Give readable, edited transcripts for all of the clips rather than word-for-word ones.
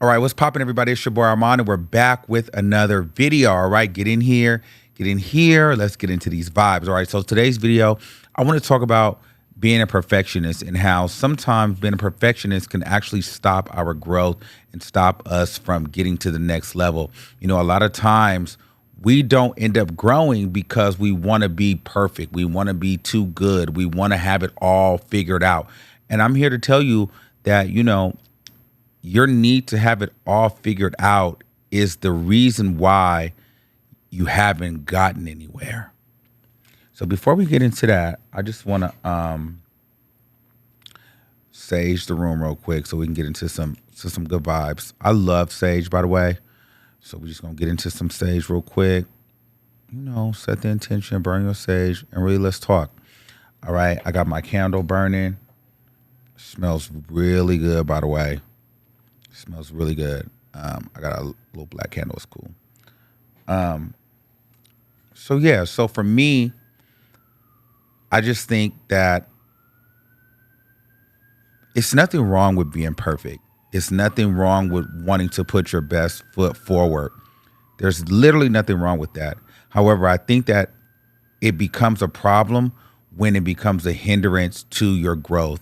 All right, what's poppin', everybody? It's your boy Armon, and we're back with another video. All right, get in here, get in here. Let's get into these vibes. All right, so today's video, I want to talk about being a perfectionist and how sometimes being a perfectionist can actually stop our growth and stop us from getting to the next level. You know, a lot of times we don't end up growing because we want to be perfect. We want to be too good. We want to have it all figured out. And I'm here to tell you that, your need to have it all figured out is the reason why you haven't gotten anywhere. So before we get into that, I just want to sage the room real quick so we can get into some good vibes. I love sage, by the way. So we're just going to get into some sage real quick. Set the intention, burn your sage, and really let's talk. All right, I got my candle burning. Smells really good, by the way. Smells really good. I got a little black candle. It's cool. So for me, I just think that it's nothing wrong with being perfect. It's nothing wrong with wanting to put your best foot forward. There's literally nothing wrong with that. However, I think that it becomes a problem when it becomes a hindrance to your growth.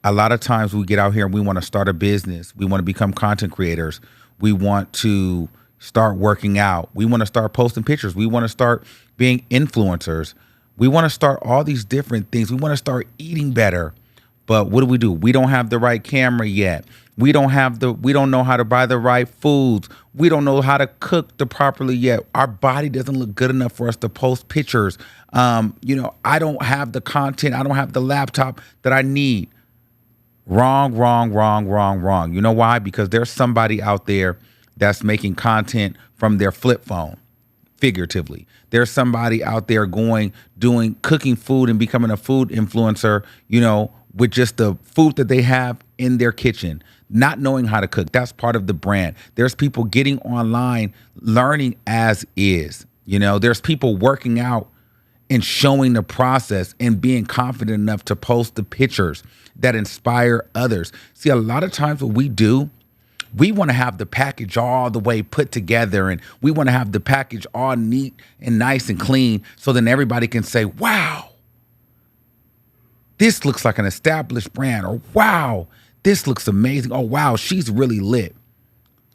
A lot of times we get out here and we want to start a business. We want to become content creators. We want to start working out. We want to start posting pictures. We want to start being influencers. We want to start all these different things. We want to start eating better. But what do? We don't have the right camera yet. We don't know how to buy the right foods. We don't know how to cook properly yet. Our body doesn't look good enough for us to post pictures. I don't have the content. I don't have the laptop that I need. Wrong. You know why? Because there's somebody out there that's making content from their flip phone, figuratively. There's somebody out there doing cooking food and becoming a food influencer, with just the food that they have in their kitchen, not knowing how to cook. That's part of the brand. There's people getting online, learning as is. There's people working out and showing the process and being confident enough to post the pictures that inspire others. See, a lot of times what we do, we want to have the package all the way put together, and we want to have the package all neat and nice and clean so then everybody can say, wow, this looks like an established brand, or wow, this looks amazing. Oh, wow, she's really lit.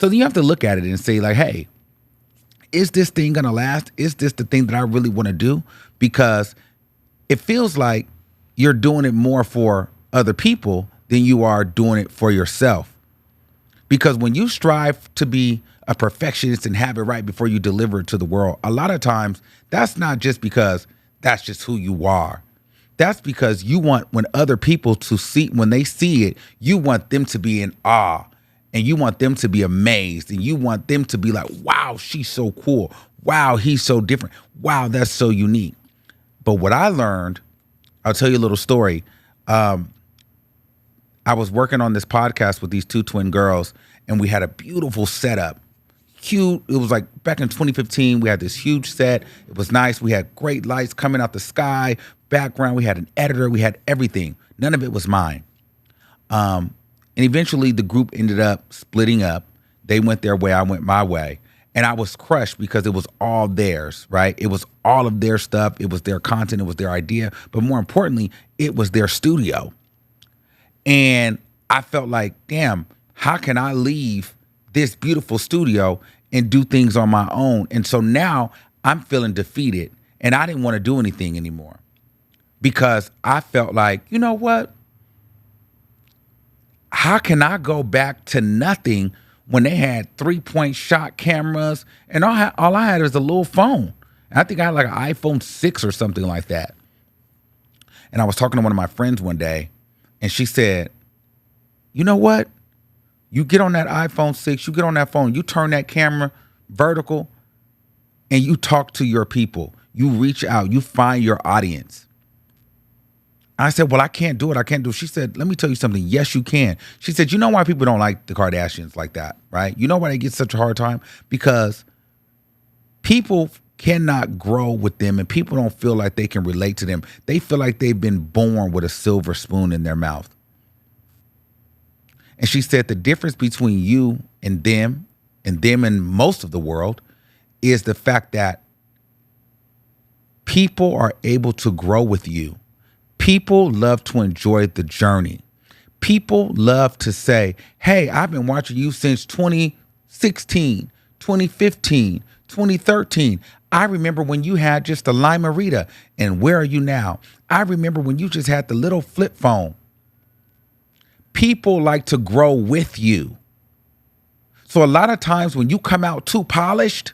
So then you have to look at it and say, like, hey, is this thing going to last? Is this the thing that I really want to do? Because it feels like you're doing it more for other people than you are doing it for yourself. Because when you strive to be a perfectionist and have it right before you deliver it to the world, a lot of times that's not just because that's just who you are. That's because you want when other people when they see it, you want them to be in awe. And you want them to be amazed, and you want them to be like, wow, she's so cool. Wow, he's so different. Wow, that's so unique. But what I learned, I'll tell you a little story. I was working on this podcast with these two twin girls, and we had a beautiful setup. Cute. It was like back in 2015, we had this huge set. It was nice. We had great lights coming out the sky, background. We had an editor. We had everything. None of it was mine. And eventually the group ended up splitting up. They went their way, I went my way. And I was crushed because it was all theirs, right? It was all of their stuff. It was their content. It was their idea. But more importantly, it was their studio. And I felt like, damn, how can I leave this beautiful studio and do things on my own? And so now I'm feeling defeated, and I didn't want to do anything anymore because I felt like, you know what? How can I go back to nothing when they had 3-point shot cameras and all I had was a little phone? And I think I had like an iPhone 6 or something like that. And I was talking to one of my friends one day, and she said, you know what? You get on that iPhone 6, you get on that phone, you turn that camera vertical, and you talk to your people. You reach out, you find your audience. I said, well, I can't do it. I can't do it. She said, let me tell you something. Yes, you can. She said, you know why people don't like the Kardashians like that, right? You know why they get such a hard time? Because people cannot grow with them, and people don't feel like they can relate to them. They feel like they've been born with a silver spoon in their mouth. And she said the difference between you and them and most of the world is the fact that people are able to grow with you. People love to enjoy the journey. People love to say, hey, I've been watching you since 2016, 2015, 2013. I remember when you had just a Lime-A-Rita, and where are you now? I remember when you just had the little flip phone. People like to grow with you. So a lot of times when you come out too polished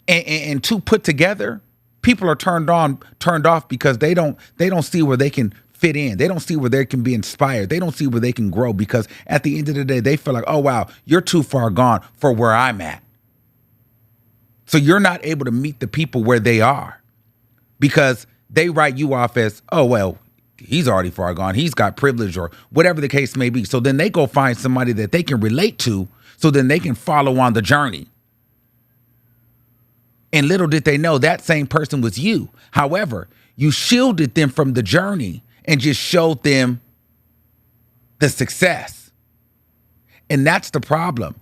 and too put together, people are turned off because they don't see where they can fit in. They don't see where they can be inspired. They don't see where they can grow, because at the end of the day, they feel like, oh, wow, you're too far gone for where I'm at. So you're not able to meet the people where they are, because they write you off as, oh, well, he's already far gone. He's got privilege, or whatever the case may be. So then they go find somebody that they can relate to, so then they can follow on the journey. And little did they know that same person was you. However, you shielded them from the journey and just showed them the success. And that's the problem.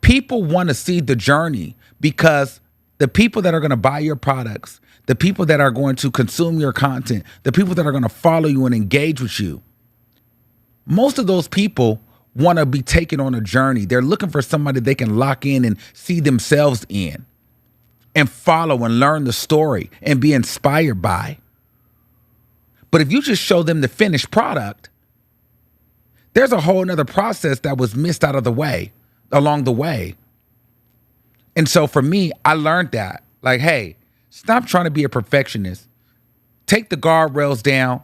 People want to see the journey, because the people that are going to buy your products, the people that are going to consume your content, the people that are going to follow you and engage with you, most of those people want to be taken on a journey. They're looking for somebody they can lock in and see themselves in, and follow and learn the story and be inspired by. But if you just show them the finished product, there's a whole nother process that was missed out of the way, along the way. And so for me, I learned that, like, hey, stop trying to be a perfectionist. Take the guardrails down,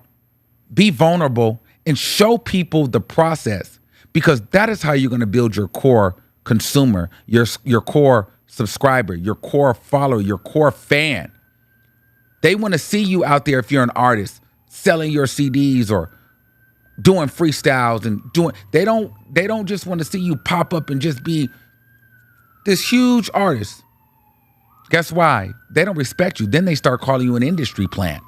be vulnerable, and show people the process, because that is how you're going to build your core consumer, your core subscriber, your core follower, your core fan. They want to see you out there, if you're an artist, selling your CDs or doing freestyles and they don't just want to see you pop up and just be this huge artist. Guess why? They don't respect you. Then they start calling you an industry plant.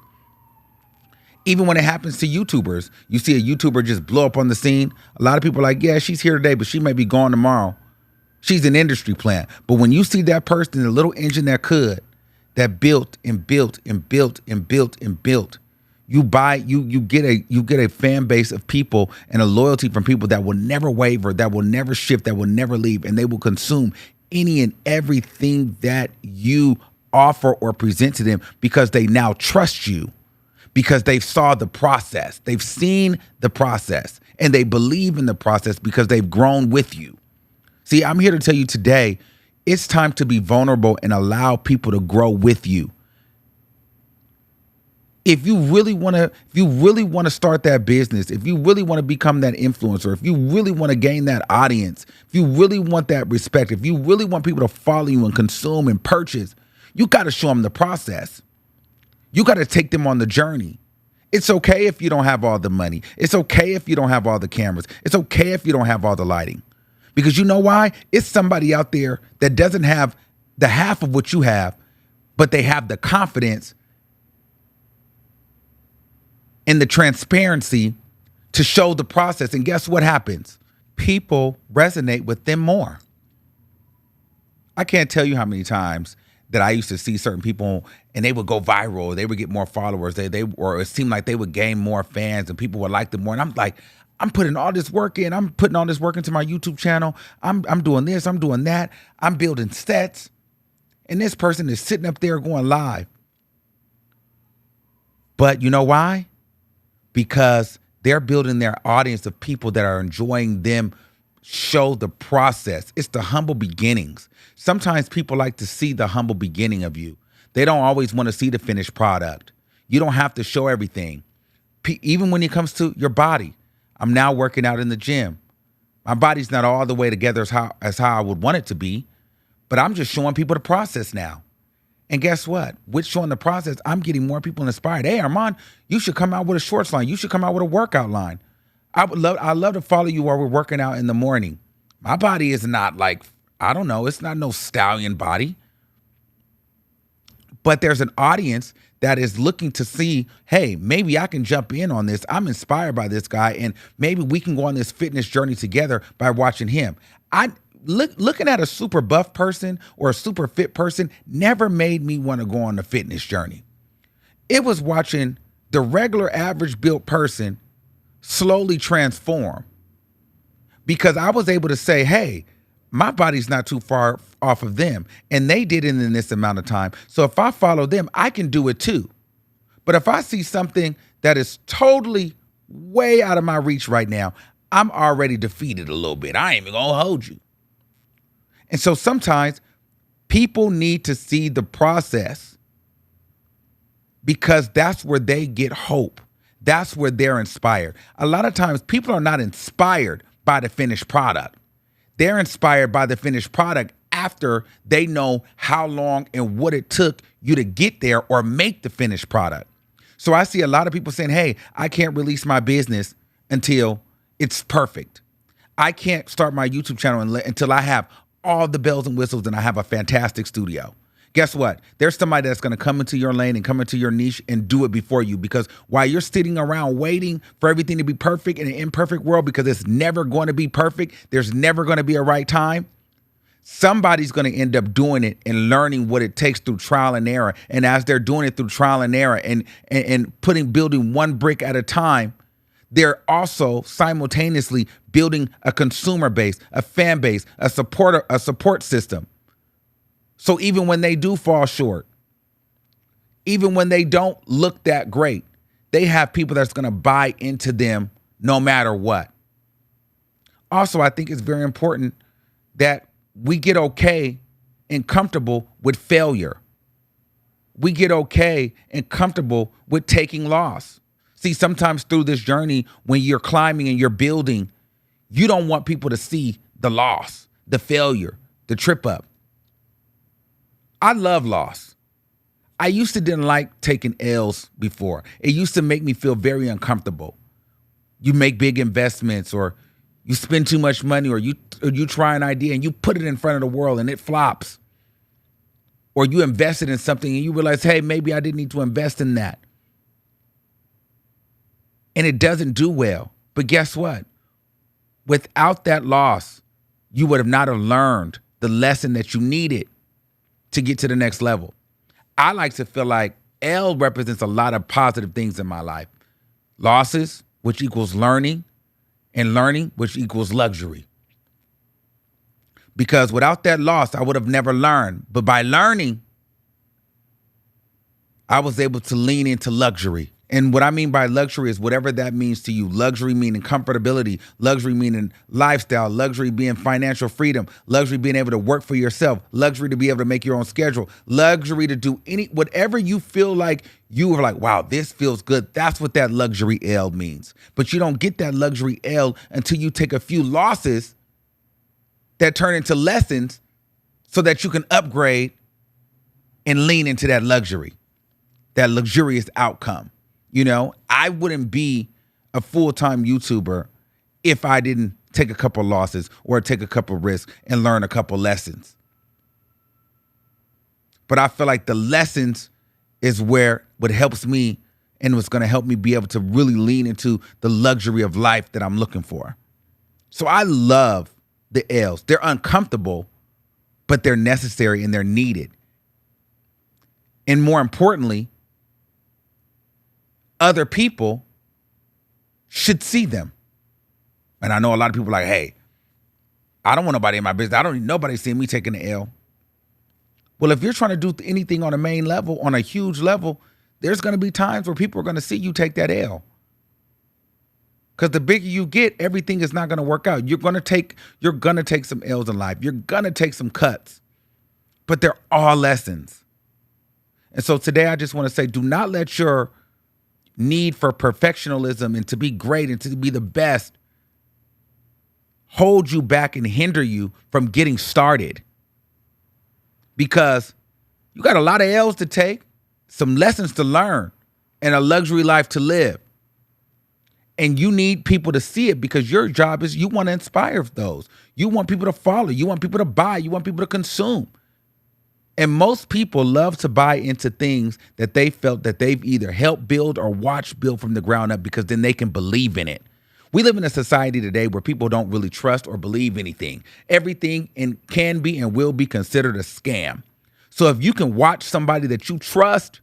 Even when it happens to YouTubers, you see a YouTuber just blow up on the scene. A lot of people are like, yeah, she's here today, but she may be gone tomorrow. She's an industry plant. But when you see that person, the little engine that built and built and built and built and built, you get a fan base of people and a loyalty from people that will never waver, that will never shift, that will never leave, and they will consume any and everything that you offer or present to them, because they now trust you, because they've saw the process. They've seen the process, and they believe in the process because they've grown with you. See, I'm here to tell you today, it's time to be vulnerable and allow people to grow with you. If you really want to start that business, if you really want to become that influencer, if you really want to gain that audience, if you really want that respect, if you really want people to follow you and consume and purchase, you got to show them the process. You got to take them on the journey. It's okay if you don't have all the money. It's okay if you don't have all the cameras. It's okay if you don't have all the lighting. Because you know why? It's somebody out there that doesn't have the half of what you have, but they have the confidence and the transparency to show the process. And guess what happens? People resonate with them more. I can't tell you how many times that I used to see certain people and they would go viral, they would get more followers, or it seemed like they would gain more fans and people would like them more. And I'm like, I'm putting all this work in. I'm putting all this work into my YouTube channel. I'm doing this, I'm doing that. I'm building sets. And this person is sitting up there going live. But you know why? Because they're building their audience of people that are enjoying them show the process. It's the humble beginnings. Sometimes people like to see the humble beginning of you. They don't always want to see the finished product. You don't have to show everything. Even when it comes to your body. I'm now working out in the gym. My body's not all the way together as how I would want it to be, but I'm just showing people the process now. And guess what? With showing the process, I'm getting more people inspired. Hey, Armon, you should come out with a shorts line. You should come out with a workout line. I'd love to follow you while we're working out in the morning. My body is not like, I don't know, it's not no stallion body. But there's an audience that is looking to see, hey, maybe I can jump in on this. I'm inspired by this guy, and maybe we can go on this fitness journey together by watching him. Looking at a super buff person or a super fit person never made me want to go on the fitness journey. It was watching the regular average built person slowly transform, because I was able to say, hey, my body's not too far off of them, and they did it in this amount of time. So if I follow them, I can do it too. But if I see something that is totally way out of my reach right now, I'm already defeated a little bit. I ain't even gonna hold you. And so sometimes people need to see the process, because that's where they get hope. That's where they're inspired. A lot of times people are not inspired by the finished product. They're inspired by the finished product after they know how long and what it took you to get there or make the finished product. So I see a lot of people saying, hey, I can't release my business until it's perfect. I can't start my YouTube channel until I have all the bells and whistles and I have a fantastic studio. Guess what? There's somebody that's going to come into your lane and come into your niche and do it before you, because while you're sitting around waiting for everything to be perfect in an imperfect world, because it's never going to be perfect, there's never going to be a right time, somebody's going to end up doing it and learning what it takes through trial and error. And as they're doing it through trial and error and building one brick at a time, they're also simultaneously building a consumer base, a fan base, a support system. So even when they do fall short, even when they don't look that great, they have people that's going to buy into them no matter what. Also, I think it's very important that we get okay and comfortable with failure. We get okay and comfortable with taking loss. See, sometimes through this journey, when you're climbing and you're building, you don't want people to see the loss, the failure, the trip up. I love loss. I used to didn't like taking L's before. It used to make me feel very uncomfortable. You make big investments, or you spend too much money, or you try an idea and you put it in front of the world and it flops. Or you invested in something and you realize, hey, maybe I didn't need to invest in that. And it doesn't do well. But guess what? Without that loss, you would have not have learned the lesson that you needed to get to the next level. I like to feel like L represents a lot of positive things in my life. Losses, which equals learning, and learning, which equals luxury. Because without that loss, I would have never learned. But by learning, I was able to lean into luxury. And what I mean by luxury is whatever that means to you. Luxury meaning comfortability, luxury meaning lifestyle, luxury being financial freedom, luxury being able to work for yourself, luxury to be able to make your own schedule, luxury to do whatever you feel like you are like, wow, this feels good. That's what that luxury L means. But you don't get that luxury L until you take a few losses that turn into lessons so that you can upgrade and lean into that luxury, that luxurious outcome. You know, I wouldn't be a full-time YouTuber if I didn't take a couple losses or take a couple risks and learn a couple lessons. But I feel like the lessons is what helps me and what's going to help me be able to really lean into the luxury of life that I'm looking for. So I love the L's. They're uncomfortable, but they're necessary and they're needed. And more importantly, other people should see them. And I know a lot of people are like, hey, I don't want nobody in my business. I don't need nobody seeing me taking the L. Well, if you're trying to do anything on a main level, on a huge level, there's going to be times where people are going to see you take that L. Because the bigger you get, everything is not going to work out. You're going to take some L's in life. You're going to take some cuts. But they're all lessons. And so today I just want to say, do not let your need for perfectionism and to be great and to be the best hold you back and hinder you from getting started. Because you got a lot of L's to take, some lessons to learn, and a luxury life to live. And you need people to see it, because your job is you want to inspire those. You want people to follow. You want people to buy. You want people to consume. And most people love to buy into things that they felt that they've either helped build or watched build from the ground up because then they can believe in it. We live in a society today where people don't really trust or believe anything. Everything can be and will be considered a scam. So if you can watch somebody that you trust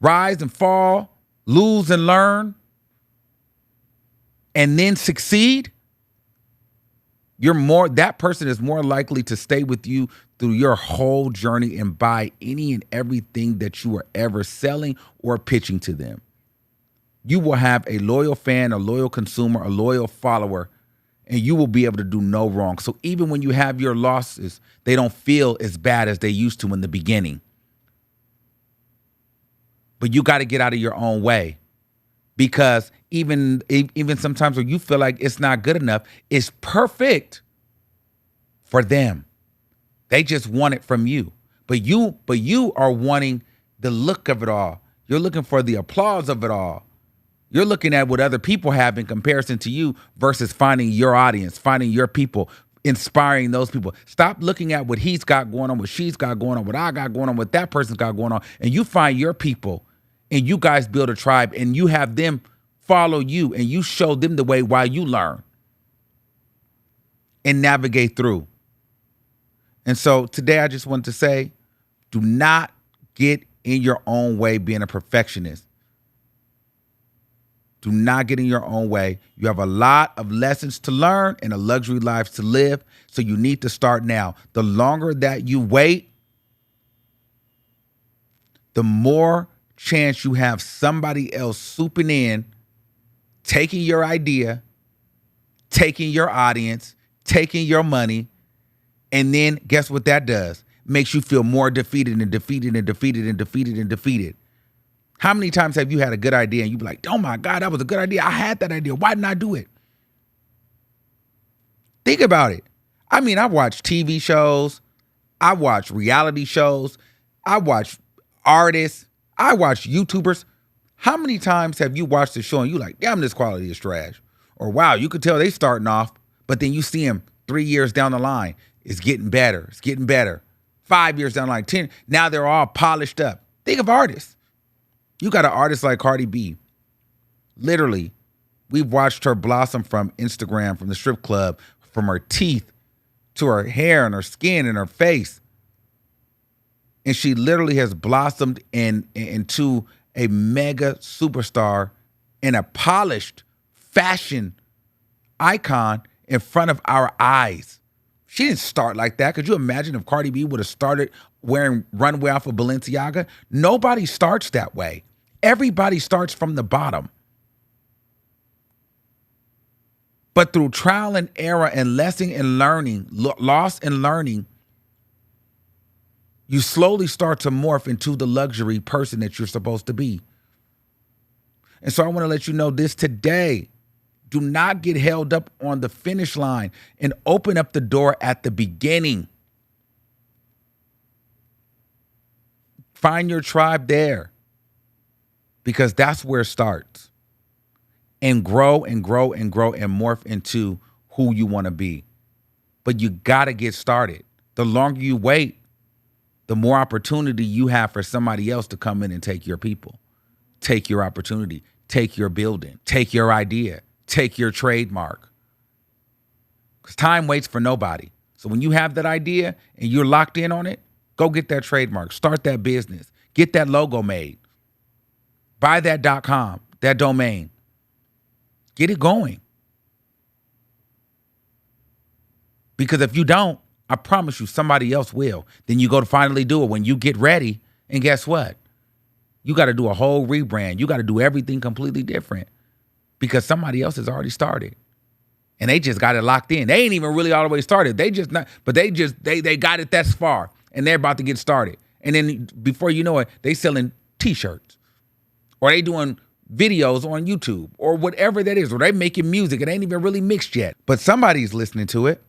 rise and fall, lose and learn, and then succeed, that person is more likely to stay with you through your whole journey and buy any and everything that you are ever selling or pitching to them. You will have a loyal fan, a loyal consumer, a loyal follower, and you will be able to do no wrong. So even when you have your losses, they don't feel as bad as they used to in the beginning. But you got to get out of your own way, because even sometimes when you feel like it's not good enough, it's perfect for them. They just want it from you. But you are wanting the look of it all. You're looking for the applause of it all. You're looking at what other people have in comparison to you versus finding your audience, finding your people, inspiring those people. Stop looking at what he's got going on, what she's got going on, what I got going on, what that person's got going on, and you find your people and you guys build a tribe and you have them follow you and you show them the way while you learn and navigate through. And so today I just want to say, do not get in your own way being a perfectionist. Do not get in your own way. You have a lot of lessons to learn and a luxury life to live, so you need to start now. The longer that you wait, the more chance you have somebody else swooping in, taking your idea, taking your audience, taking your money, and then guess what that does? Makes you feel more defeated and defeated and defeated and defeated and defeated. How many times have you had a good idea and you be like, oh my God, that was a good idea. I had that idea. Why didn't I do it? Think about it. I mean, I watch TV shows. I watch reality shows. I watch artists. I watch YouTubers. How many times have you watched the show and you like, damn, this quality is trash? Or wow, you could tell they starting off, but then you see them 3 years down the line. It's getting better. It's getting better. 5 years down the line, 10. Now they're all polished up. Think of artists. You got an artist like Cardi B. Literally, we've watched her blossom from Instagram, from the strip club, from her teeth to her hair and her skin and her face. And she literally has blossomed into a mega superstar and a polished fashion icon in front of our eyes. She didn't start like that. Could you imagine if Cardi B would have started wearing runway off of Balenciaga? Nobody starts that way. Everybody starts from the bottom. But through trial and error and lesson and learning, loss and learning, you slowly start to morph into the luxury person that you're supposed to be. And so I want to let you know this today. Do not get held up on the finish line, and open up the door at the beginning. Find your tribe there, because that's where it starts. And grow and grow and grow and morph into who you want to be. But you got to get started. The longer you wait, the more opportunity you have for somebody else to come in and take your people, take your opportunity, take your building, take your idea, take your trademark. Because time waits for nobody. So when you have that idea and you're locked in on it, go get that trademark, start that business, get that logo made, buy that .com, that domain, get it going. Because if you don't, I promise you somebody else will. Then you go to finally do it when you get ready, and guess what? You got to do a whole rebrand. You got to do everything completely different, because somebody else has already started. And they just got it locked in. They ain't even really all the way started. They just not, but they got it that far, and they're about to get started. And then before you know it, they selling t-shirts, or they doing videos on YouTube, or whatever that is, or they making music. It ain't even really mixed yet, but somebody's listening to it.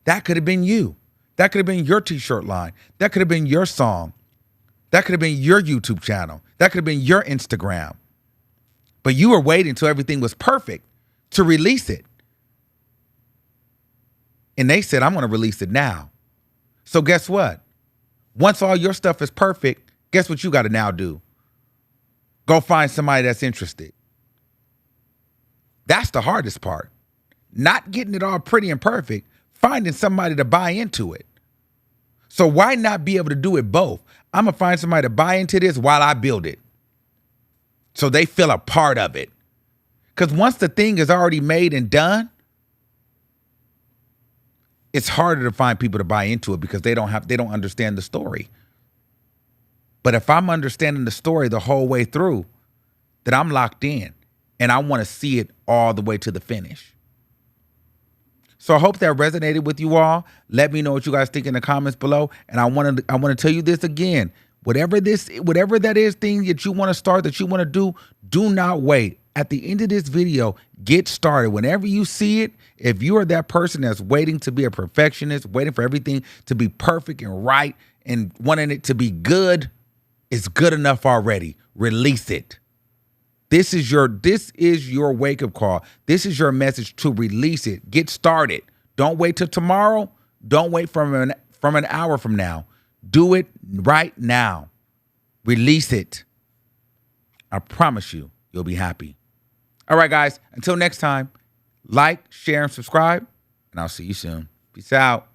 That could have been you. That could have been your t-shirt line. That could have been your song. That could have been your YouTube channel. That could have been your Instagram. But you were waiting until everything was perfect to release it. And they said, I'm going to release it now. So guess what? Once all your stuff is perfect, guess what you got to now do? Go find somebody that's interested. That's the hardest part. Not getting it all pretty and perfect, finding somebody to buy into it. So why not be able to do it both? I'm going to find somebody to buy into this while I build it, so they feel a part of it. Because once the thing is already made and done, it's harder to find people to buy into it because they don't understand the story. But if I'm understanding the story the whole way through, then I'm locked in and I want to see it all the way to the finish. So I hope that resonated with you all. Let me know what you guys think in the comments below. And I want to tell you this again. Whatever that is thing that you want to start, that you want to do not wait. At the end of this video, get started. Whenever you see it, if you are that person that's waiting to be a perfectionist, waiting for everything to be perfect and right and wanting it to be good, it's good enough already. Release it. This is your wake-up call. This is your message to release it. Get started. Don't wait till tomorrow. Don't wait from an hour from now. Do it right now. Release it. I promise you, you'll be happy. All right, guys. Until next time, like, share, and subscribe, and I'll see you soon. Peace out.